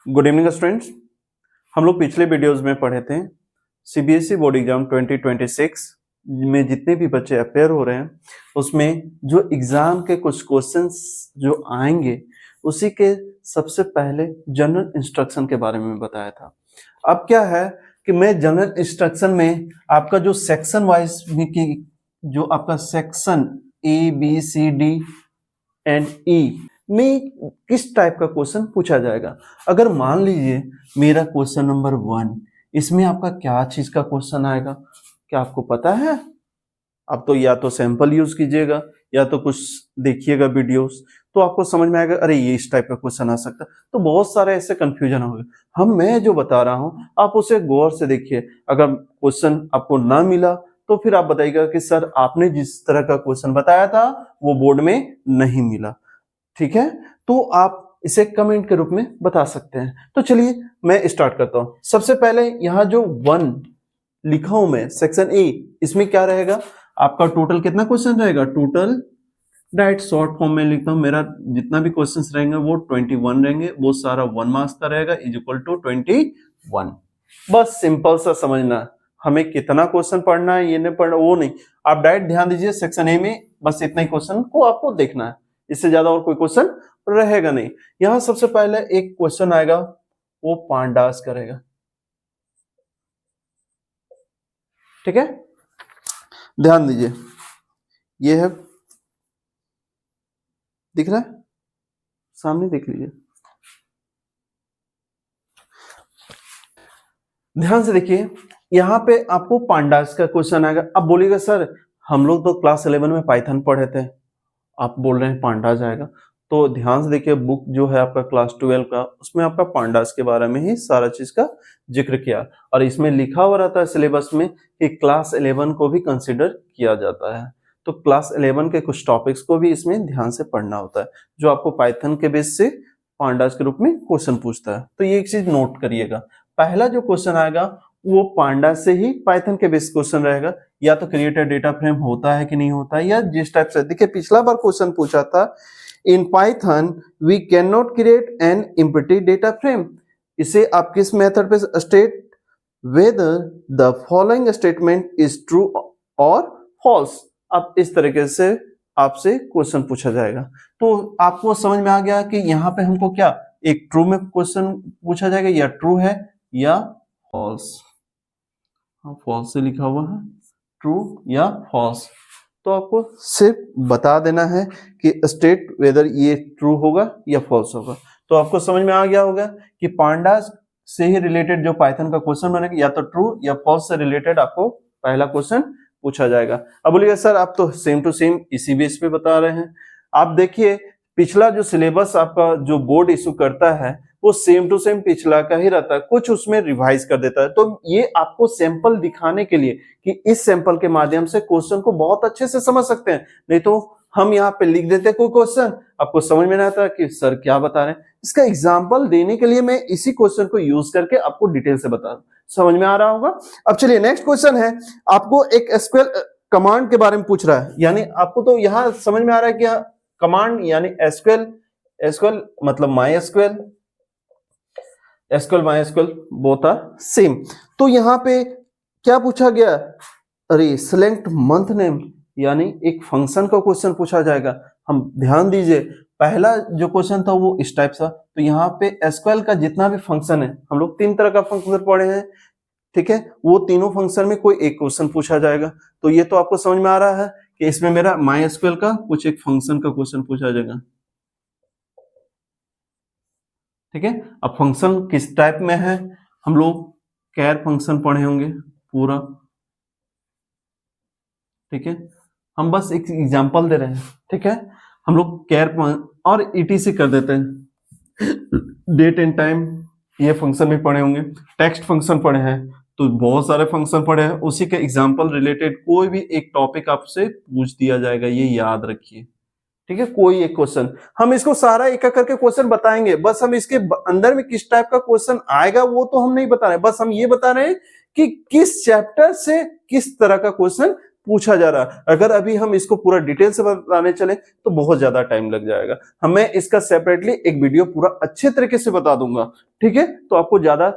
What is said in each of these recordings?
Good evening students. हम लोग पिछले वीडियोस में पढ़े थे सीबीएसई बोर्ड एग्जाम 2026 में जितने भी बच्चे अपेयर हो रहे हैं उसमें जो एग्जाम के कुछ क्वेश्चंस जो आएंगे उसी के सबसे पहले जनरल इंस्ट्रक्शन के बारे में बताया था। अब क्या है कि मैं जनरल इंस्ट्रक्शन में आपका जो सेक्शन वाइज की जो आपका सेक्शन ABCD एंड E में किस टाइप का क्वेश्चन पूछा जाएगा। अगर मान लीजिए मेरा क्वेश्चन नंबर 1 इसमें आपका क्या चीज का क्वेश्चन आएगा, क्या आपको पता है? आप तो या तो सैंपल यूज कीजिएगा या तो कुछ देखिएगा वीडियोस, तो आपको समझ में आएगा अरे ये इस टाइप का क्वेश्चन आ सकता है। तो बहुत सारे ऐसे कंफ्यूजन होंगे। मैं जो बता रहा हूँ आप उसे गौर से देखिए। अगर क्वेश्चन आपको ना मिला तो फिर आप बताइएगा कि सर आपने जिस तरह का क्वेश्चन बताया था वो बोर्ड में नहीं मिला। ठीक है, तो आप इसे कमेंट के रूप में बता सकते हैं। तो चलिए मैं स्टार्ट करता हूं। सबसे पहले यहाँ जो 1 लिखा हूं मैं सेक्शन A, इसमें क्या रहेगा आपका टोटल कितना क्वेश्चन रहेगा? टोटल डायरेक्ट शॉर्ट फॉर्म में लिखता हूं, मेरा जितना भी क्वेश्चंस रहेंगे वो 21 रहेंगे, वो सारा 1 मार्क्स का रहेगा इज इक्वल टू 21। बस सिंपल सा समझना, हमें कितना क्वेश्चन पढ़ना है ये नहीं पढ़ना वो नहीं, आप डायरेक्ट ध्यान दीजिए सेक्शन A में बस इतना ही क्वेश्चन को आपको देखना है, इससे ज्यादा और कोई क्वेश्चन रहेगा नहीं। यहां सबसे पहले एक क्वेश्चन आएगा वो पांडास करेगा। ठीक है, ध्यान दीजिए, ये है, दिख रहा है सामने, देख लीजिए, ध्यान से देखिए। यहां पे आपको पांडास का क्वेश्चन आएगा। अब बोलिएगा सर हम लोग तो क्लास 11 में पाइथन पढ़े थे, आप बोल रहे हैं पांडास आएगा। तो ध्यान से देखिए, बुक जो है आपका क्लास 12 का उसमें आपका पांडास के बारे में ही सारा चीज का जिक्र किया, और इसमें लिखा हुआ रहता है सिलेबस में कि क्लास 11 को भी कंसिडर किया जाता है। तो क्लास 11 के कुछ टॉपिक्स को भी इसमें ध्यान से पढ़ना होता है जो आपको पाइथन के बेस से पांडास के रूप में क्वेश्चन पूछता है। तो ये एक चीज नोट करिएगा, पहला जो क्वेश्चन आएगा वो पांडास से ही पाइथन के बेस क्वेश्चन रहेगा। या तो क्रिएटेड डेटा फ्रेम होता है कि नहीं होता है, या जिस टाइप से देखिए पिछला बार क्वेश्चन पूछा था in Python we can not create an empty data frame. इसे आप किस मेथड पे state whether the following statement is true और फॉल्स। अब इस तरीके से आपसे क्वेश्चन पूछा जाएगा। तो आपको समझ में आ गया कि यहाँ पे हमको क्या एक ट्रू में क्वेश्चन पूछा जाएगा, या ट्रू है या फॉल्स। फॉल्स से लिखा हुआ है, ट्रू या फॉल्स। तो आपको सिर्फ बता देना है कि स्टेट वेदर ये ट्रू होगा या फॉल्स होगा। तो आपको समझ में आ गया होगा कि पांडास से ही रिलेटेड जो पाइथन का क्वेश्चन बनेगा या तो ट्रू या फॉल्स से रिलेटेड आपको पहला क्वेश्चन पूछा जाएगा। अब बोलिएगा सर आप तो सेम टू सेम इसी बेस पे बता रहे हैं। आप देखिए पिछला जो सिलेबस आपका जो बोर्ड इशू करता है वो सेम टू सेम पिछला का ही रहता है, कुछ उसमें रिवाइज कर देता है। तो ये आपको सैंपल दिखाने के लिए कि इस सैंपल के माध्यम से क्वेश्चन को बहुत अच्छे से समझ सकते हैं। नहीं तो हम यहाँ पे लिख देते कोई क्वेश्चन, आपको समझ में नहीं आता कि सर क्या बता रहे हैं। इसका एग्जाम्पल देने के लिए मैं इसी क्वेश्चन को यूज करके आपको डिटेल से बता रहा हूँ। समझ में आ रहा होगा। अब चलिए नेक्स्ट क्वेश्चन है, आपको एक एसक्यूएल कमांड के बारे में पूछ रहा है। यानी आपको तो यहाँ समझ में आ रहा है कि कमांड यानी एसक्यूएल मतलब MySQL, SQL MySQL both are same. तो यहाँ पे क्या पूछा गया? अरे सेलेक्ट मंथ नेम, यानी एक फंक्शन का क्वेश्चन पूछा जाएगा। हम ध्यान दीजिए पहला जो क्वेश्चन था वो इस टाइप था। तो यहाँ पे एसक्यूएल का जितना भी फंक्शन है, हम लोग 3 तरह का फंक्शन पढ़े हैं, ठीक है, वो तीनों फंक्शन में कोई एक क्वेश्चन पूछा जाएगा। तो ये तो आपको समझ में आ रहा है कि इसमें मेरा माई एसक्यूएल का कुछ एक फंक्शन का क्वेश्चन पूछा जाएगा। ठीक है, अब फंक्शन किस टाइप में है, हम लोग कैर फंक्शन पढ़े होंगे पूरा। ठीक है, हम बस एक एग्जांपल दे रहे हैं। ठीक है, हम लोग कैर और ईटीसी कर देते हैं। डेट एंड टाइम ये फंक्शन भी पढ़े होंगे, टेक्स्ट फंक्शन पढ़े हैं, तो बहुत सारे फंक्शन पढ़े हैं। उसी के एग्जांपल रिलेटेड कोई भी एक टॉपिक आपसे पूछ दिया जाएगा, ये याद रखिए। ठीक है, कोई एक क्वेश्चन, हम इसको सारा एक एक करके क्वेश्चन बताएंगे, बस हम इसके अंदर में किस टाइप का क्वेश्चन आएगा वो तो हम नहीं बता रहे, बस हम ये बता रहे हैं कि किस चैप्टर से किस तरह का क्वेश्चन पूछा जा रहा है। अगर अभी हम इसको पूरा डिटेल से बताने चले तो बहुत ज्यादा टाइम लग जाएगा। हमें इसका सेपरेटली एक वीडियो पूरा अच्छे तरीके से बता दूंगा, ठीक है, तो आपको ज्यादा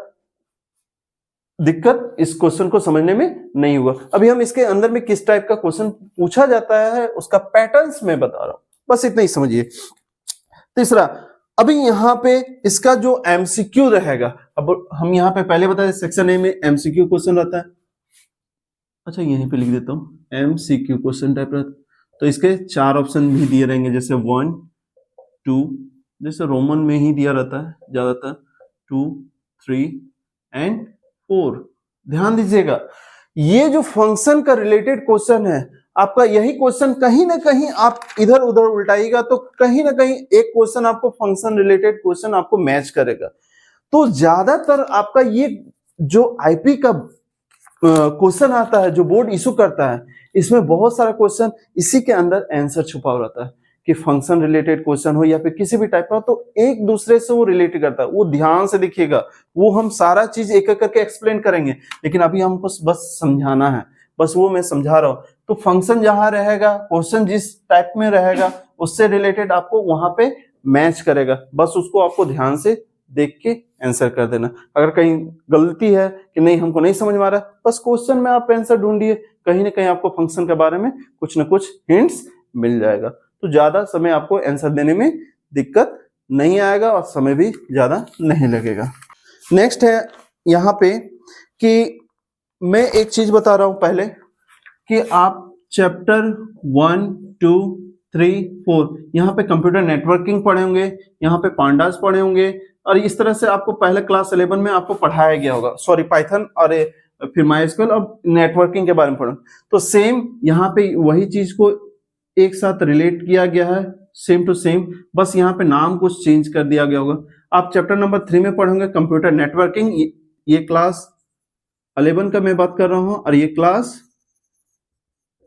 दिक्कत इस क्वेश्चन को समझने में नहीं हुआ। अभी हम इसके अंदर में किस टाइप का क्वेश्चन पूछा जाता है उसका पैटर्न्स मैं बता रहा हूं, बस इतना ही समझिए। तीसरा, अभी यहाँ पे इसका जो एमसीक्यू रहेगा, अब हम यहाँ पे पहले बताए सेक्शन ए में एमसीक्यू क्वेश्चन रहता है। अच्छा यहीं पे लिख देता हूं एमसीक्यू क्वेश्चन टाइप रहता है, तो इसके 4 ऑप्शन भी दिए रहेंगे, जैसे 1 2, जैसे रोमन में ही दिया रहता है ज्यादातर, 2 3 एंड 4। ध्यान दीजिएगा, ये जो फंक्शन का रिलेटेड क्वेश्चन है आपका, यही क्वेश्चन कहीं ना कहीं आप इधर उधर उल्टाइएगा तो कहीं ना कहीं एक क्वेश्चन आपको फंक्शन रिलेटेड क्वेश्चन आपको मैच करेगा। तो ज्यादातर आपका ये जो आईपी का क्वेश्चन आता है जो बोर्ड इशू करता है, इसमें बहुत सारा क्वेश्चन इसी के अंदर आंसर छुपा हुआ रहता है कि फंक्शन रिलेटेड क्वेश्चन हो या फिर किसी भी टाइप का, तो एक दूसरे से वो रिलेटेड करता है। वो ध्यान से देखिएगा, वो हम सारा चीज एक एक करके एक्सप्लेन करेंगे, लेकिन अभी हमको बस समझाना है, बस वो मैं समझा रहा हूं। तो फंक्शन जहां रहेगा, क्वेश्चन जिस टाइप में रहेगा उससे रिलेटेड आपको वहां पे मैच करेगा, बस उसको आपको ध्यान से देख के आंसर कर देना। अगर कहीं गलती है कि नहीं हमको नहीं समझ में आ रहा, बस क्वेश्चन में आप आंसर ढूंढिए, कहीं ना कहीं आपको फंक्शन के बारे में कुछ ना कुछ हिंट्स मिल जाएगा। तो ज्यादा समय आपको आंसर देने में दिक्कत नहीं आएगा और समय भी ज्यादा नहीं लगेगा। नेक्स्ट है यहाँ पे कि मैं एक चीज बता रहा हूं पहले कि आप चैप्टर 1 2 3 4 यहाँ पे कंप्यूटर नेटवर्किंग पढ़े होंगे, यहाँ पे पांडास पढ़े होंगे, और इस तरह से आपको पहले क्लास 11 में आपको पढ़ाया गया होगा, सॉरी पाइथन और फिर माइस्क्यूएल और नेटवर्किंग के बारे में पढ़ो। तो सेम यहाँ पे वही चीज को एक साथ रिलेट किया गया है, सेम टू सेम, बस यहाँ पे नाम कुछ चेंज कर दिया गया होगा। आप चैप्टर नंबर 3 में पढ़ोगे कंप्यूटर नेटवर्किंग, ये क्लास 11 का मैं बात कर रहा हूँ, और ये क्लास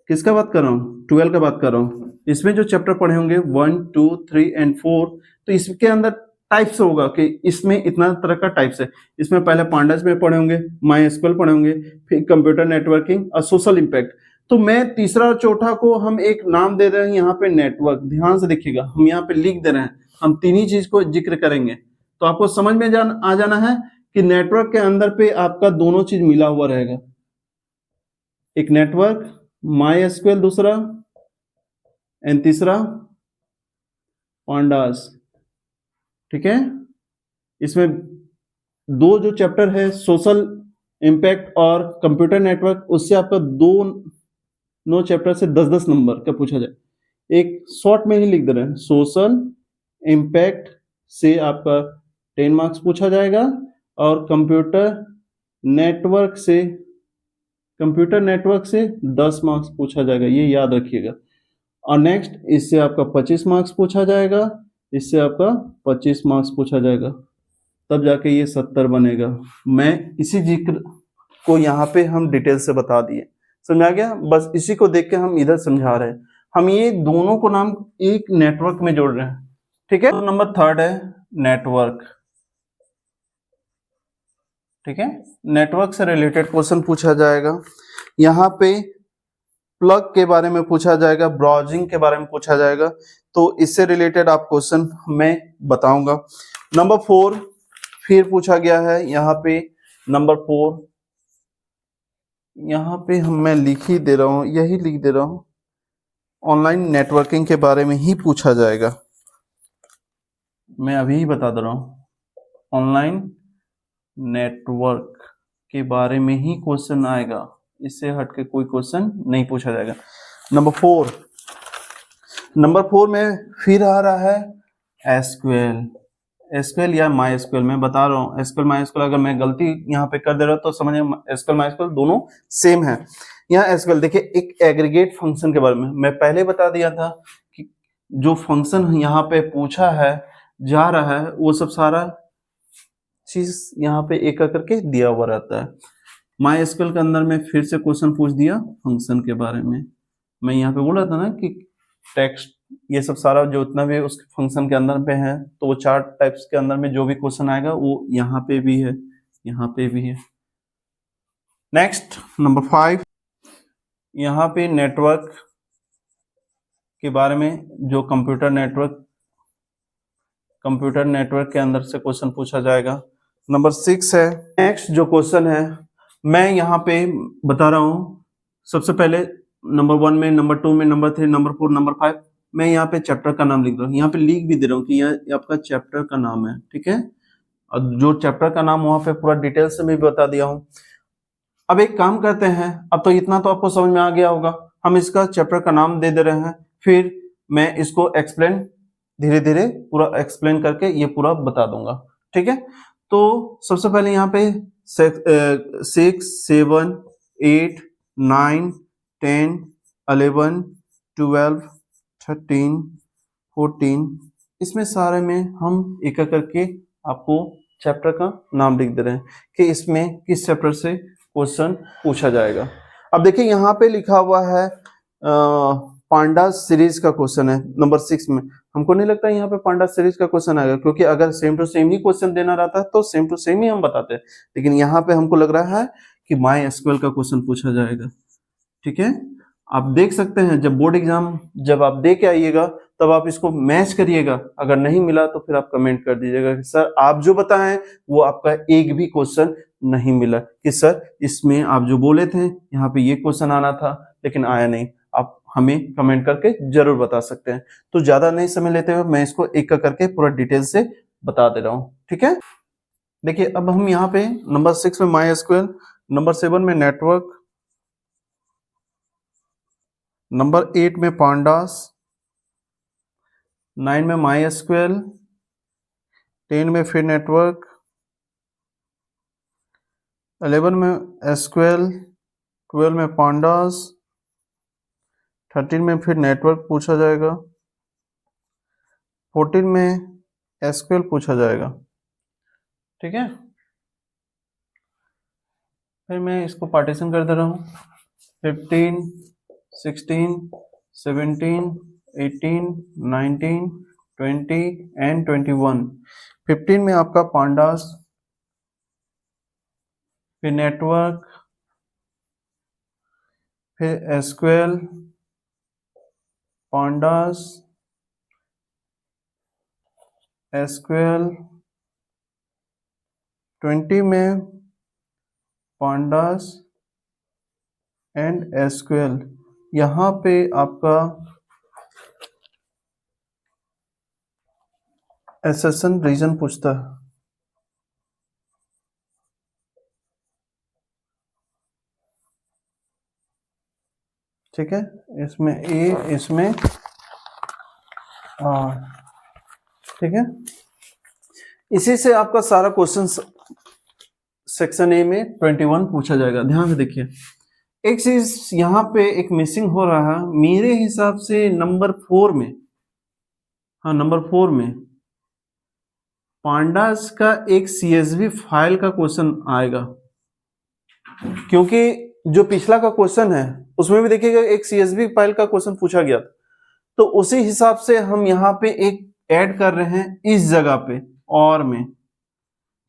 किसका बात कर रहा हूँ, 12 का बात कर रहा हूँ। इसमें जो चैप्टर पढ़े होंगे 1 2 3 एंड 4, तो इसके अंदर टाइप्स होगा कि इसमें इतना तरह का टाइप्स है। इसमें पहले पांडास में पढ़े होंगे, माइस्क्यूएल पढ़े होंगे, फिर कंप्यूटर नेटवर्किंग और सोशल इंपैक्ट। तो मैं तीसरा और चौथा को हम एक नाम दे रहे हैं यहाँ पे नेटवर्क। ध्यान से देखिएगा, हम यहाँ पे लिख दे रहे हैं, हम तीन ही चीज को जिक्र करेंगे, तो आपको समझ में आ जाना है कि नेटवर्क के अंदर पे आपका दोनों चीज मिला हुआ रहेगा, एक नेटवर्क माइस्क्यूएल दूसरा, एंड तीसरा पांडास, ठीक है। इसमें दो जो चैप्टर है सोशल इंपैक्ट और कंप्यूटर नेटवर्क, उससे आपका दोनों चैप्टर से 10-10 नंबर का पूछा जाए। एक शॉर्ट में ही लिख दे रहे हैं, सोशल इंपैक्ट से आपका 10 मार्क्स पूछा जाएगा, और कंप्यूटर नेटवर्क से 10 मार्क्स पूछा जाएगा, ये याद रखिएगा। और नेक्स्ट इससे आपका 25 मार्क्स पूछा जाएगा, इससे आपका 25 मार्क्स पूछा जाएगा, तब जाके ये 70 बनेगा। मैं इसी जिक्र को यहाँ पे हम डिटेल से बता दिए, समझा गया। बस इसी को देख के हम इधर समझा रहे हैं, हम ये दोनों को नाम एक नेटवर्क में जोड़ रहे हैं, ठीक है। तो नंबर 3 है नेटवर्क, ठीक है। नेटवर्क से रिलेटेड क्वेश्चन पूछा जाएगा, यहाँ पे प्लग के बारे में पूछा जाएगा, ब्राउजिंग के बारे में पूछा जाएगा, तो इससे रिलेटेड आप क्वेश्चन मैं बताऊंगा। नंबर 4 फिर पूछा गया है यहाँ पे, नंबर 4 यहाँ पे मैं लिख ही दे रहा हूँ, यही लिख दे रहा हूँ, ऑनलाइन नेटवर्किंग के बारे में ही पूछा जाएगा। मैं अभी ही बता दे रहा हूँ, ऑनलाइन नेटवर्क के बारे में ही क्वेश्चन आएगा, इससे हटके कोई क्वेश्चन नहीं पूछा जाएगा। नंबर 4 में फिर आ रहा है एसक्यूएल या माइस्क्यूएल। मैं बता रहा हूँ एसक्यूएल माइस्क्यूएल, अगर मैं गलती यहाँ पे कर दे रहा हूँ तो समझिए एसक्यूएल माइस्क्यूएल दोनों सेम है। यहाँ एसक्यूएल देखिए, एक एग्रीगेट फंक्शन के बारे में मैं पहले बता दिया था कि जो फंक्शन यहाँ पे पूछा है जा रहा है वो सब सारा चीज यहाँ पे एक करके दिया हुआ रहता है। माइस्क्यूएल के अंदर में फिर से क्वेश्चन पूछ दिया फंक्शन के बारे में। मैं यहाँ पे बोला था ना कि टेक्स्ट ये सब सारा जो उतना भी उस फंक्शन के अंदर पे है, तो वो 4 टाइप्स के अंदर में जो भी क्वेश्चन आएगा वो यहाँ पे भी है, यहाँ पे भी है। नेक्स्ट नंबर 5, यहाँ पे नेटवर्क के बारे में, जो कंप्यूटर नेटवर्क के अंदर से क्वेश्चन पूछा जाएगा। नंबर 6 है। नेक्स्ट जो क्वेश्चन है मैं यहाँ पे बता रहा हूँ, सबसे पहले नंबर 1 में, नंबर 2 में, नंबर 3, नंबर 4, नंबर 5, मैं यहाँ पे चैप्टर का नाम लिख रहा हूँ, यहाँ पे लिख भी दे रहा हूँ कि यह आपका चैप्टर का नाम है, ठीक है। और जो चैप्टर का नाम वहां पे पूरा डिटेल से मैं भी बता दिया हूँ। अब एक काम करते हैं, अब तो इतना तो आपको समझ में आ गया होगा, हम इसका चैप्टर का नाम दे रहे हैं, फिर मैं इसको एक्सप्लेन धीरे धीरे पूरा एक्सप्लेन करके ये पूरा बता दूंगा, ठीक है। तो सबसे पहले यहाँ पे 6, 7, 8, 9, 10, 11, 12, 13, 14, इसमें सारे में हम एक एक करके आपको चैप्टर का नाम लिख दे रहे हैं कि इसमें किस चैप्टर से क्वेश्चन पूछा जाएगा। अब देखिए यहाँ पे लिखा हुआ है पांडा सीरीज का क्वेश्चन है नंबर 6 में। हमको नहीं लगता यहाँ पे पांडा सीरीज का क्वेश्चन आएगा, क्योंकि अगर सेम टू सेम ही क्वेश्चन देना रहता है तो सेम टू सेम ही हम बताते हैं, लेकिन यहाँ पे हमको लग रहा है कि माई एसक्यूएल का क्वेश्चन पूछा जाएगा, ठीक है। आप देख सकते हैं जब बोर्ड एग्जाम जब आप दे के आइएगा तब आप इसको मैच करिएगा, अगर नहीं मिला तो फिर आप कमेंट कर दीजिएगा कि सर आप जो बताएं वो आपका एक भी क्वेश्चन नहीं मिला, कि सर इसमें आप जो बोले थे यहाँ पे ये क्वेश्चन आना था लेकिन आया नहीं। आप हमें कमेंट करके जरूर बता सकते हैं। तो ज्यादा नहीं समय लेते हुए मैं इसको एक करके पूरा डिटेल से बता दे रहा हूँ, ठीक है। देखिए अब हम यहाँ पे नंबर 6 में माई एसक्यूएल, नंबर 7 में नेटवर्क, नंबर 8 में पांडास, 9 में माई एसक्यूएल, 10 में फिर नेटवर्क, 11 में एसक्यूएल, 12 में पांडास, 13 में फिर नेटवर्क पूछा जाएगा, 14 में एसक्यूएल पूछा जाएगा, ठीक है। फिर मैं इसको पार्टीशन कर दे रहा हूँ, 15, 16, 17, 18, 19, 20 एंड 21। 15 में आपका पांडास, फिर नेटवर्क, फिर एसक्यूएल, पांडास, एसक्यूएल, 20 में पांडास एंड एसक्यूएल। यहाँ पे आपका एसेशन रीजन पूछता है, ठीक है। इसमें ए, इसमें ठीक है। इसी से आपका सारा क्वेश्चन सेक्शन ए में 21 पूछा जाएगा। ध्यान से देखिए, एक चीज यहाँ पे एक मिसिंग हो रहा है मेरे हिसाब से, नंबर 4 में, हाँ नंबर 4 में पांडास का एक CSV फाइल का क्वेश्चन आएगा, क्योंकि जो पिछला का क्वेश्चन है उसमें भी देखिएगा एक CSV फाइल का क्वेश्चन पूछा गया था, तो उसी हिसाब से हम यहाँ पे एक ऐड कर रहे हैं इस जगह पे और में,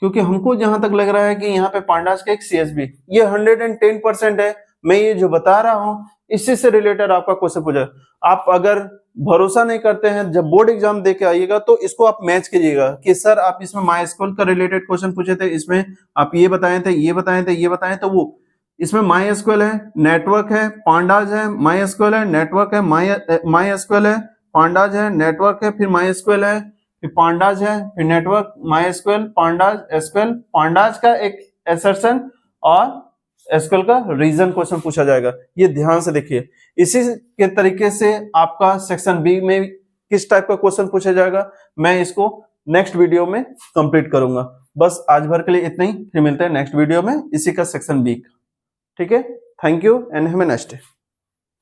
क्योंकि हमको जहां तक लग रहा है कि यहाँ पे पांडास का एक CSV ये 110% है। मैं ये जो बता रहा हूँ इसी से रिलेटेड आपका क्वेश्चन पूछा। आप अगर भरोसा नहीं करते हैं, जब बोर्ड एग्जाम दे के आइएगा तो इसको आप मैच कीजिएगा कि सर आप इसमें माई एसक्यूएल का रिलेटेड क्वेश्चन पूछे थे, इसमें आप ये बताए थे, ये बताए थे, ये बताए, तो वो इसमें माई एसक्यूएल है, नेटवर्क है, पांडास है, माई एसक्यूएल है, नेटवर्क है, माई एसक्यूएल है, पांडास है, नेटवर्क है, फिर माई एसक्यूएल है, फिर पांडास है, फिर network, my SQL, pandas, SQL, pandas का एक असर्शन और एसक्यूएल का रीजन क्वेश्चन पूछा जाएगा। ये ध्यान से देखिए। इसी के तरीके से आपका सेक्शन बी में किस टाइप का क्वेश्चन पूछा जाएगा मैं इसको नेक्स्ट वीडियो में कंप्लीट करूंगा। बस आज भर के लिए इतना ही, फिर मिलते हैं नेक्स्ट वीडियो में इसी का सेक्शन बी का, ठीक है। Thank you and have a nice day.